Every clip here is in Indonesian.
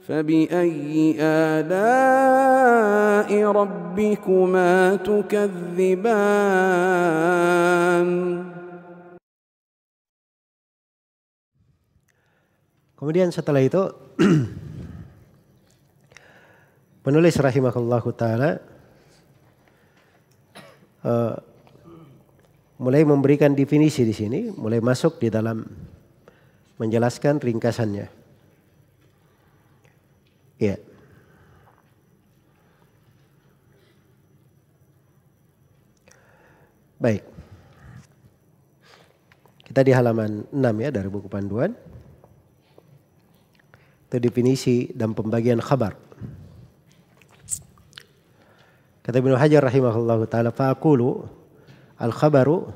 فبأي آلاء ربكما تكذبان. Kemudian setelah itu penulis rahimahullahu ta'ala mulai memberikan definisi di sini, mulai masuk di dalam menjelaskan ringkasannya. Ya. Baik. Kita di halaman 6 ya dari buku panduan. Itu definisi dan pembagian khabar. Kata Ibnu Hajar rahimahullahu taala, fa'aqulu al-khabaru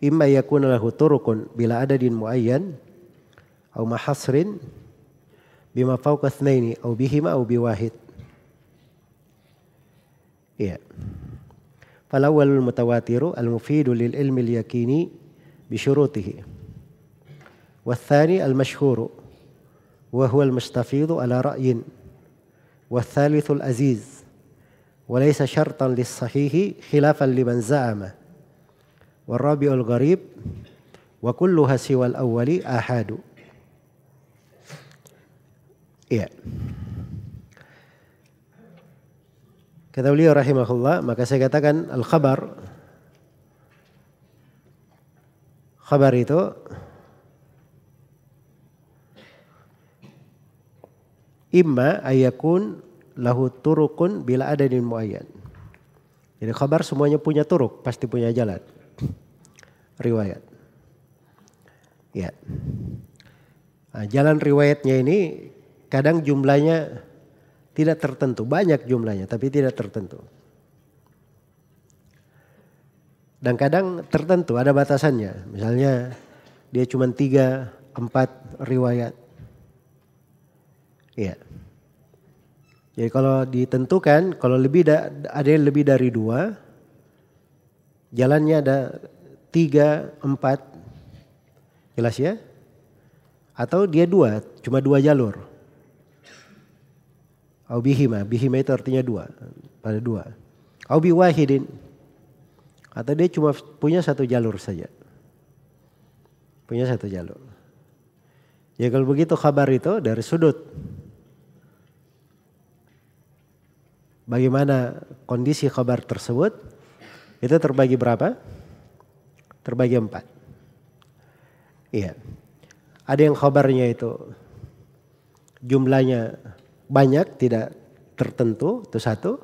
imma yakuna lahu turukun bila adadin muayyan aw mahasrin bima fawqa itsnaini aw bihima aw biwahid. Iya. Fal awwalul mutawatiru al-mufidu lil ilmi al-yaqini bi syurutihi. Watsani al-mashhuru wa huwa al-mustafidu ala ra'yin. Watsalitsu al-aziz wa laysa syartan lis-sahihi khilafan liman za'ama. Warabi'ul gharib wa kulluha siwal awwali ahadu. Iya. Kata beliau rahimahullah, maka saya katakan al-khabar. Khabar itu imma ayakun lahu turukun bila adadin muayyan. Jadi khabar semuanya punya turuk, pasti punya jalan. Riwayat. Ya. Nah, jalan riwayatnya ini kadang jumlahnya tidak tertentu, banyak jumlahnya tapi tidak tertentu. Dan kadang tertentu, ada batasannya. Misalnya dia cuma 3, 4 riwayat. Iya. Jadi kalau ditentukan, kalau ada yang lebih dari 2, jalannya ada 3, 4, jelas ya? Atau dia 2, cuma 2 jalur. Au bihima itu artinya 2, pada 2. Au biwahidin, atau dia cuma punya 1 jalur saja. Punya 1 jalur. Ya kalau begitu khabar itu dari sudut bagaimana kondisi khabar tersebut, itu terbagi berapa? Terbagi 4. Iya. Ada yang khabarnya itu jumlahnya banyak, tidak tertentu, itu 1.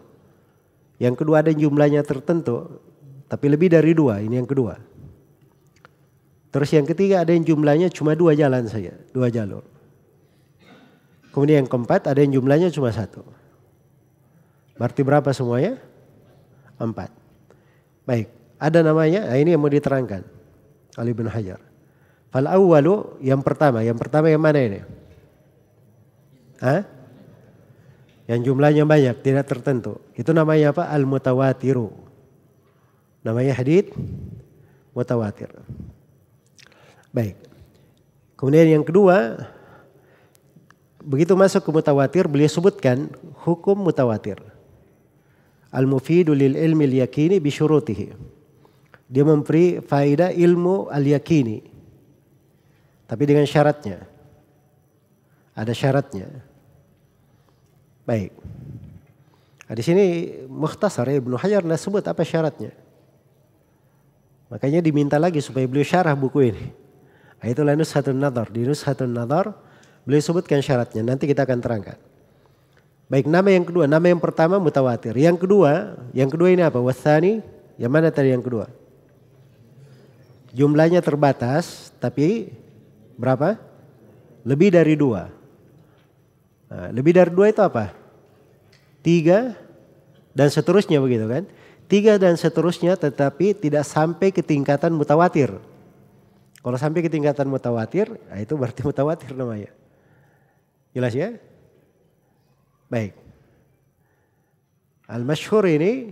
Yang kedua ada jumlahnya tertentu, tapi lebih dari 2, ini yang kedua. Terus yang ketiga ada yang jumlahnya cuma 2 jalan saja, 2 jalur. Kemudian yang keempat ada yang jumlahnya cuma 1. Berarti berapa semuanya? 4. Baik, ada namanya, nah ini yang mau diterangkan oleh Ibnu Hajar. Fal awwalu, yang pertama yang mana ini? Hah? Yang jumlahnya banyak, tidak tertentu. Itu namanya apa? Al-mutawatiru. Namanya hadits mutawatir. Baik. Kemudian yang kedua, begitu masuk ke mutawatir, beliau sebutkan hukum mutawatir. Al-mufidu lil ilmi al-yaqini bi syurutihi. Dia memberi faedah ilmu al-yaqini. Tapi dengan syaratnya. Ada syaratnya. Baik. Nah, di sini mukhtasar ya, Ibnu Hajar tidak sebut apa syaratnya. Makanya diminta lagi supaya beliau syarah buku ini. Nah, itulah Nuzhatun Nadhar. Di Nuzhatun Nadhar beliau sebutkan syaratnya. Nanti kita akan terangkan. Baik, nama yang kedua. Nama yang pertama mutawatir. Yang kedua ini apa? Watsani. Yang mana tadi yang kedua? Jumlahnya terbatas, tapi berapa? Lebih dari 2. Nah, lebih dari 2 itu apa? 3 dan seterusnya begitu kan? 3 dan seterusnya tetapi tidak sampai ke tingkatan mutawatir. Kalau sampai ke tingkatan mutawatir, nah itu berarti mutawatir namanya. Jelas ya? Baik. Al-masyhur ini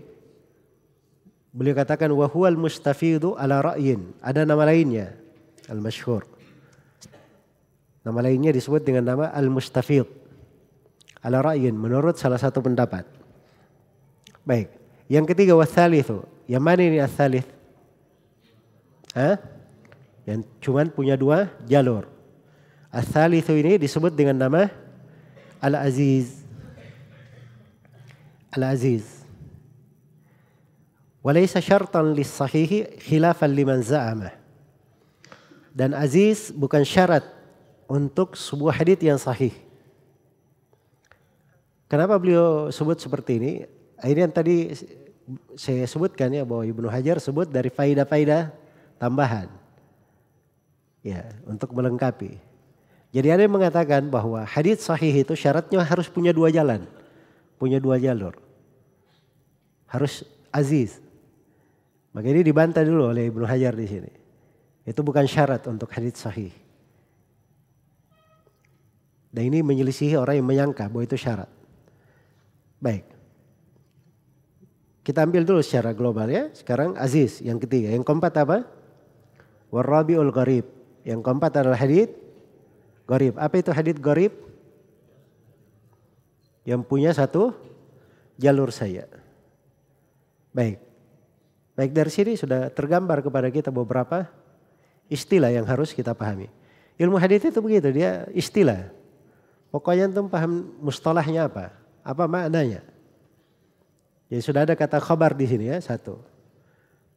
beliau katakan wa huwal mustafidu ala ra'yin. Ada nama lainnya, al-masyhur. Nama lainnya disebut dengan nama al-mustafid. ala ra'yin, menurut salah satu pendapat. Baik. Yang ketiga watsalitsu. Yang mana ini ats-tsalits? Yang cuman punya 2 jalur. Ats-tsalitsu ini disebut dengan nama Al-Aziz. Al-Aziz. Walaysa syartan lis-sahih khilafan liman za'amah. Dan aziz bukan syarat untuk sebuah hadits yang sahih. Kenapa beliau sebut seperti ini? Ini yang tadi saya sebutkan ya, bahwa Ibnu Hajar sebut dari faidah-faidah tambahan. Ya, untuk melengkapi. Jadi ada yang mengatakan bahwa hadits sahih itu syaratnya harus punya 2 jalan. Punya 2 jalur. Harus aziz. Maka ini dibantah dulu oleh Ibnu Hajar di sini. Itu bukan syarat untuk hadits sahih. Dan ini menyelisihi orang yang menyangka bahwa itu syarat. Baik. Kita ambil dulu secara global ya. Sekarang aziz yang ketiga. Yang keempat apa? Warabiul gharib. Yang keempat adalah hadits gharib. Apa itu hadits gharib? Yang punya 1 jalur saja. Baik. Baik, dari sini sudah tergambar kepada kita beberapa istilah yang harus kita pahami. Ilmu hadits itu begitu, dia istilah. Pokoknya antum paham mustalahnya apa maknanya. Jadi sudah ada kata khabar di sini ya, 1.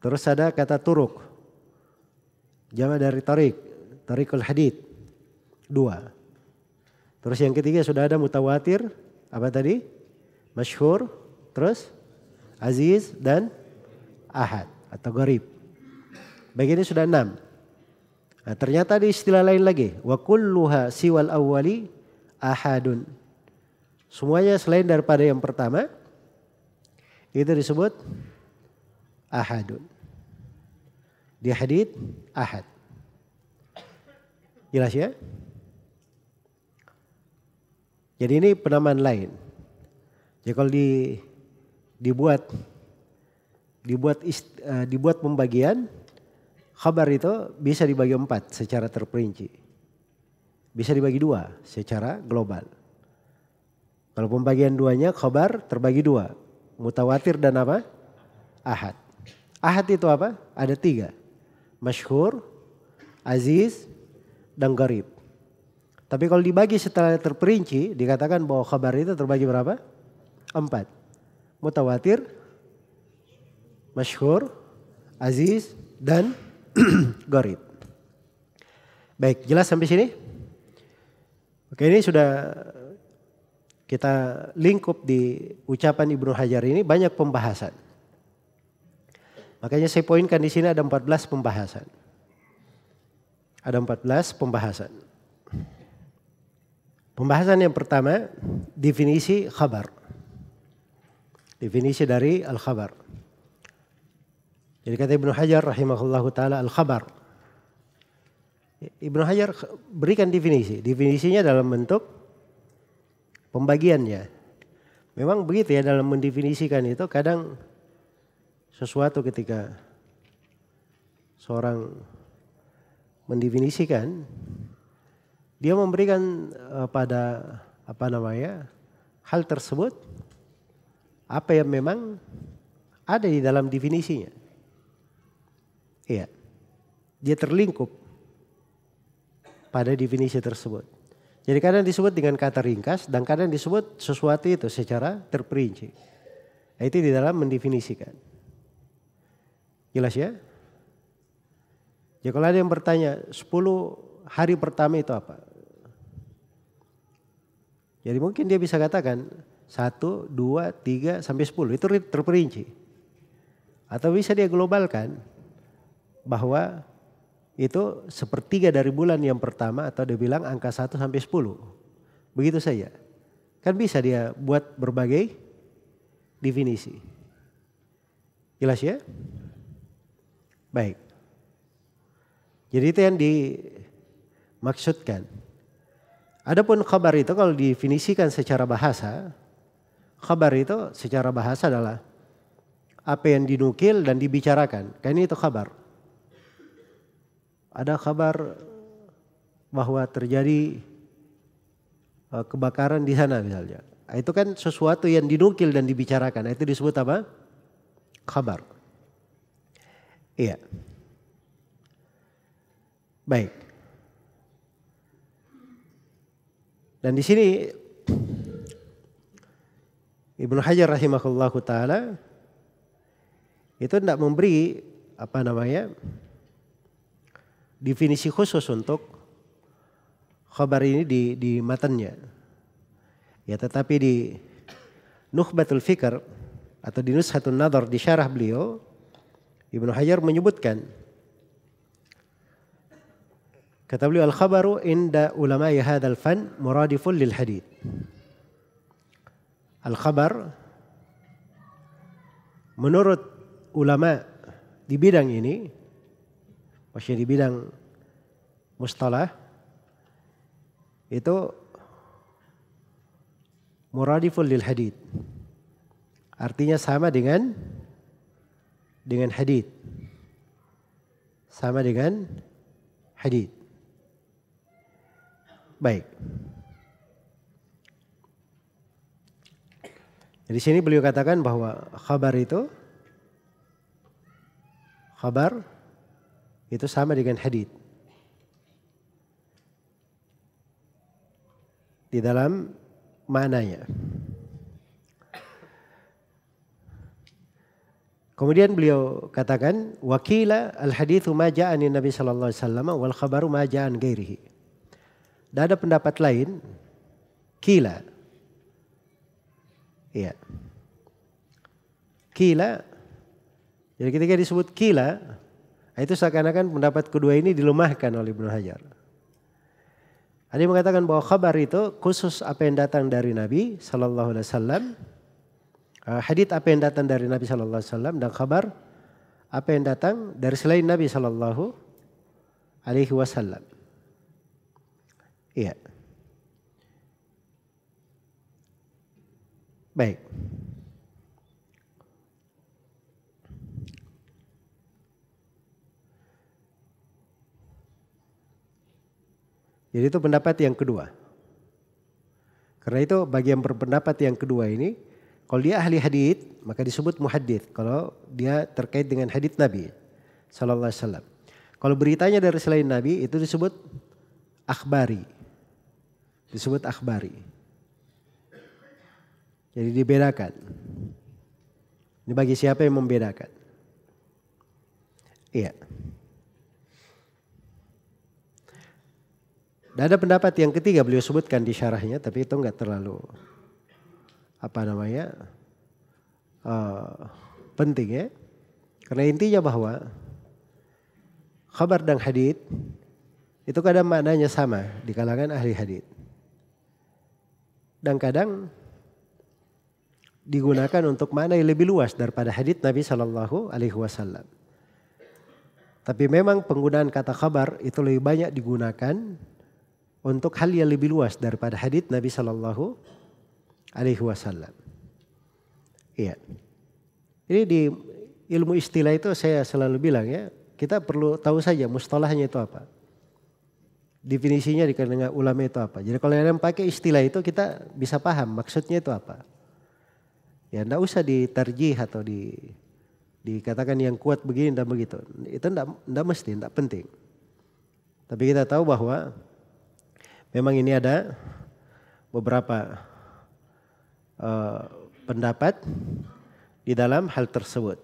Terus ada kata turuk. Jama dari tariqul hadits. 2. Terus yang ketiga sudah ada mutawatir, apa tadi? Masyhur, terus aziz dan ahad atau gharib. Baik, ini sudah 6. Nah, ternyata ada istilah lain lagi. Wa kulluha siwal awwali ahadun. Semuanya selain daripada yang pertama itu disebut ahadun. Di hadits ahad. Jelas ya? Jadi ini penamaan lain. Jadi kalau dibuat pembagian, khabar itu bisa dibagi 4 secara terperinci. Bisa dibagi 2 secara global. Kalau pembagian 2-nya khabar terbagi 2. Mutawatir dan apa? Ahad. Ahad itu apa? Ada 3. Masyhur, aziz, dan gharib. Tapi kalau dibagi setelah terperinci, dikatakan bahwa khabar itu terbagi berapa? 4. Mutawatir, masyhur, aziz, dan gharib. Baik, jelas sampai sini? Oke, ini sudah kita lingkup di ucapan Ibnu Hajar ini banyak pembahasan. Makanya saya poinkan di sini ada 14 pembahasan. Ada 14 pembahasan. Pembahasan yang pertama, definisi khabar. Definisi dari al-khabar. Jadi kata Ibnu Hajar rahimahullahu ta'ala al-khabar. Ibnu Hajar berikan definisi. Definisinya dalam bentuk pembagiannya. Memang begitu ya, dalam mendefinisikan itu kadang sesuatu ketika seorang mendefinisikan, dia memberikan pada hal tersebut apa yang memang ada di dalam definisinya. Iya, dia terlingkup pada definisi tersebut. Jadi kadang disebut dengan kata ringkas dan kadang disebut sesuatu itu secara terperinci. Itu di dalam mendefinisikan. Jelas ya? Ya, kalau ada yang bertanya 10 hari pertama itu apa? Jadi mungkin dia bisa katakan 1, 2, 3 sampai 10 itu terperinci. Atau bisa dia globalkan bahwa itu 1/3 dari bulan yang pertama, atau dia bilang angka 1 sampai 10. Begitu saja. Kan bisa dia buat berbagai definisi. Jelas ya? Baik. Jadi itu yang dimaksudkan. Adapun khabar itu kalau definisikan secara bahasa, khabar itu secara bahasa adalah apa yang dinukil dan dibicarakan. Kan itu khabar. Ada kabar bahwa terjadi kebakaran di sana misalnya. Itu kan sesuatu yang dinukil dan dibicarakan. Itu disebut apa? Khabar. Iya. Baik. Dan di sini Ibnu Hajar rahimahullahu taala itu tidak memberi definisi khusus untuk khabar ini di matanya. Ya, tetapi di Nukhbatul Fikr atau di Nushatun Nadhar di syarah beliau, Ibnu Hajar menyebutkan, kata beliau, al-khabaru inda ulama'i hadzal fan muradifun lil hadits. Al-khabar menurut ulama di bidang ini, maksudnya di bidang mustalah, itu muradiful lil hadits. Artinya sama dengan hadits. Sama dengan hadits. Baik. Di sini beliau katakan bahwa khabar itu sama dengan hadits. Di dalam maknanya. Kemudian beliau katakan, wakila al-haditsu ma ja'ani Nabi sallallahu alaihi wasallam wal khabaru ma ja'an ghairihi. Dan ada pendapat lain, kila. Iya. Kila. Jadi ketika disebut kila, itu seakan-akan pendapat kedua ini dilemahkan oleh Ibnu Hajar. Ada yang mengatakan bahwa khabar itu khusus apa yang datang dari Nabi sallallahu alaihi wasallam. Hadits apa yang datang dari Nabi sallallahu alaihi wasallam, dan khabar apa yang datang dari selain Nabi sallallahu alaihi wasallam. Iya. Baik. Jadi itu pendapat yang kedua. Karena itu bagi yang berpendapat yang kedua ini, kalau dia ahli hadits maka disebut muhaddits. Kalau dia terkait dengan hadits Nabi sallallahu alaihi wasallam. Kalau beritanya dari selain Nabi itu disebut akhbari. Disebut akhbari. Jadi dibedakan. Ini bagi siapa yang membedakan. Iya. Dan ada pendapat yang ketiga beliau sebutkan di syarahnya, tapi itu enggak terlalu penting ya. Karena intinya bahwa khabar dan hadits itu kadang maknanya sama di kalangan ahli hadits. Dan kadang digunakan untuk makna yang lebih luas daripada hadits Nabi sallallahu alaihi wasallam. Tapi memang penggunaan kata khabar itu lebih banyak digunakan untuk hal yang lebih luas daripada hadits Nabi sallallahu alaihi wasallam. Iya. Ini di ilmu istilah itu saya selalu bilang ya, kita perlu tahu saja mustalahnya itu apa. Definisinya di kalangan ulama itu apa. Jadi kalau yang pakai istilah itu kita bisa paham maksudnya itu apa. Ya enggak usah ditarjih atau dikatakan yang kuat begini dan begitu. Itu enggak mesti, enggak penting. Tapi kita tahu bahwa memang ini ada beberapa pendapat di dalam hal tersebut.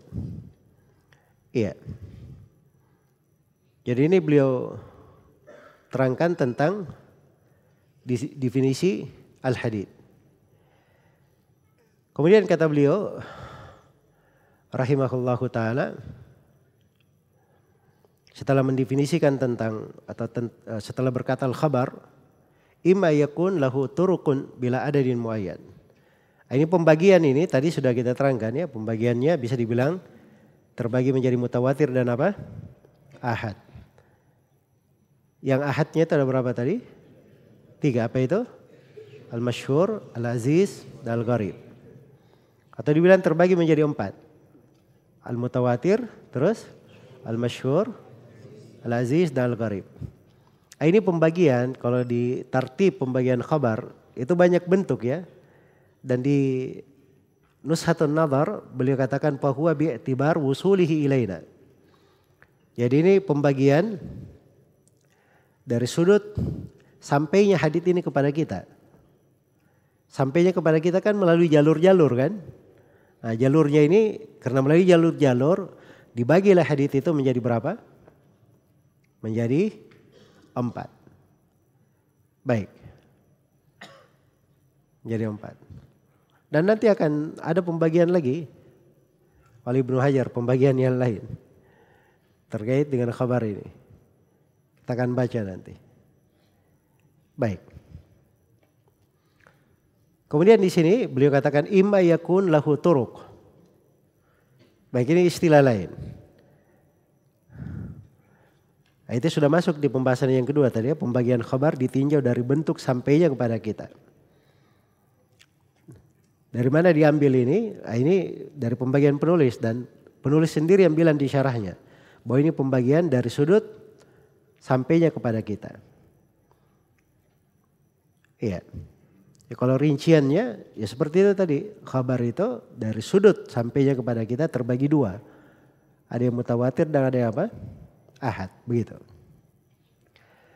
Iya. Jadi ini beliau terangkan tentang definisi al-hadits. Kemudian kata beliau rahimahullahu taala, setelah mendefinisikan tentang atau setelah berkata al-khabar, imma yakun lahu turukun bila adadin muayyan. Ini pembagian ini tadi sudah kita terangkan ya, pembagiannya bisa dibilang terbagi menjadi mutawatir dan apa? Ahad. Yang ahadnya itu ada berapa tadi? 3, apa itu? Al-masyhur, al-aziz, dan al-gharib. Atau dibilang terbagi menjadi 4. Al-mutawatir, terus al-masyhur, al-aziz, dan al-gharib. Ini pembagian, kalau di tartib pembagian khabar itu banyak bentuk ya. Dan di Nushatun Nadhar beliau katakan fahuwa bi'tibar wusulihi ilaina. Jadi ini pembagian dari sudut sampainya hadits ini kepada kita. Sampainya kepada kita kan melalui jalur-jalur kan. Nah, jalurnya ini karena melalui jalur-jalur dibagilah hadits itu menjadi berapa? Menjadi 4. Baik. Menjadi 4. Dan nanti akan ada pembagian lagi oleh Ibnu Hajar, pembagian yang lain terkait dengan khabar ini. Kita akan baca nanti. Baik. Kemudian di sini beliau katakan imma yakun lahu turuq. Baik, ini istilah lain. Nah, itu sudah masuk di pembahasan yang kedua tadi ya, pembagian khabar ditinjau dari bentuk sampainya kepada kita. Dari mana diambil ini? Nah, ini dari pembagian penulis dan penulis sendiri yang bilang di syarahnya bahwa ini pembagian dari sudut sampainya kepada kita. Iya. Ya, kalau rinciannya ya seperti itu tadi, khabar itu dari sudut sampainya kepada kita terbagi 2. Ada yang mutawatir dan ada yang apa? Ahad, begitu.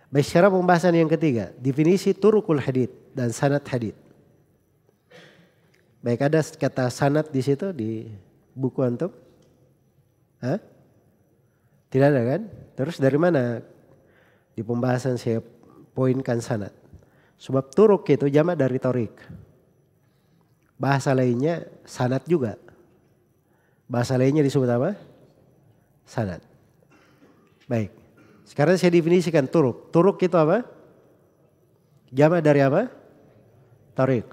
Baik, secara pembahasan yang ketiga, definisi turukul hadits dan sanad hadits. Baik, ada kata sanad di situ di buku antum? Hah? Tidak ada kan? Terus dari mana di pembahasan saya poinkan sanad? Sebab turuk itu jamak dari torik. Bahasa lainnya sanad juga. Bahasa lainnya disebut apa? Sanad. Baik. Sekarang saya definisikan turuk. Turuk itu apa? Jamak dari apa? Torik.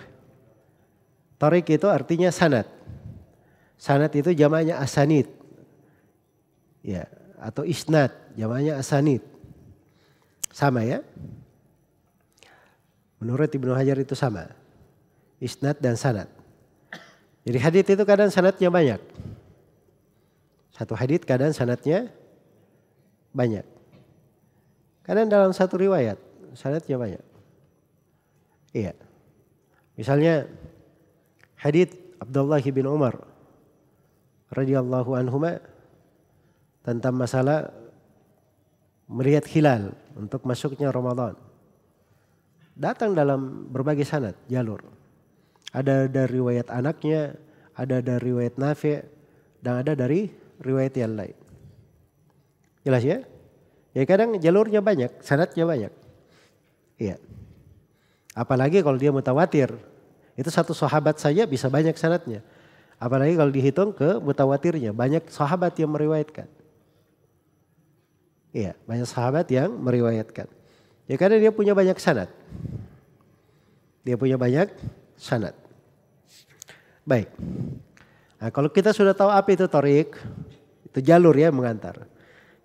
Torik itu artinya sanad. Sanad itu jamaknya asanid. Ya, atau isnad, jamaknya asanid. Sama ya? Menurut Ibnu Hajar itu sama. Isnad dan sanad. Jadi hadits itu kadang sanadnya banyak. Satu hadits kadang sanadnya banyak. Kadang dalam satu riwayat sanadnya banyak. Iya. Misalnya hadits Abdullah bin Umar radhiyallahu anhuma tentang masalah melihat hilal untuk masuknya Ramadan. Datang dalam berbagai sanad, jalur. Ada dari riwayat anaknya, ada dari riwayat Nafi', dan ada dari riwayat yang lain. Jelas ya? Ya kadang jalurnya banyak, sanadnya banyak. Iya. Apalagi kalau dia mutawatir. Itu satu sahabat saja bisa banyak sanadnya. Apalagi kalau dihitung ke mutawatirnya. Banyak sahabat yang meriwayatkan. Iya, banyak sahabat yang meriwayatkan. Ya karena dia punya banyak sanad. Dia punya banyak sanad. Baik. Nah, kalau kita sudah tahu apa itu torik, itu jalur ya mengantar.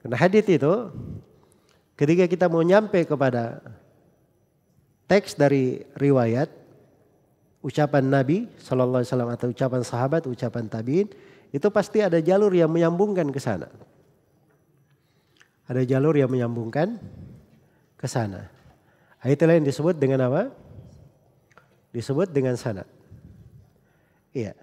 Karena hadits itu ketika kita mau nyampe kepada teks dari riwayat, ucapan Nabi Sallallahu Alaihi Wasallam atau ucapan sahabat, ucapan tabiin, itu pasti ada jalur yang menyambungkan ke sana. Ada jalur yang menyambungkan ke sana. Itulah yang disebut dengan apa? Disebut dengan sanad. Iya.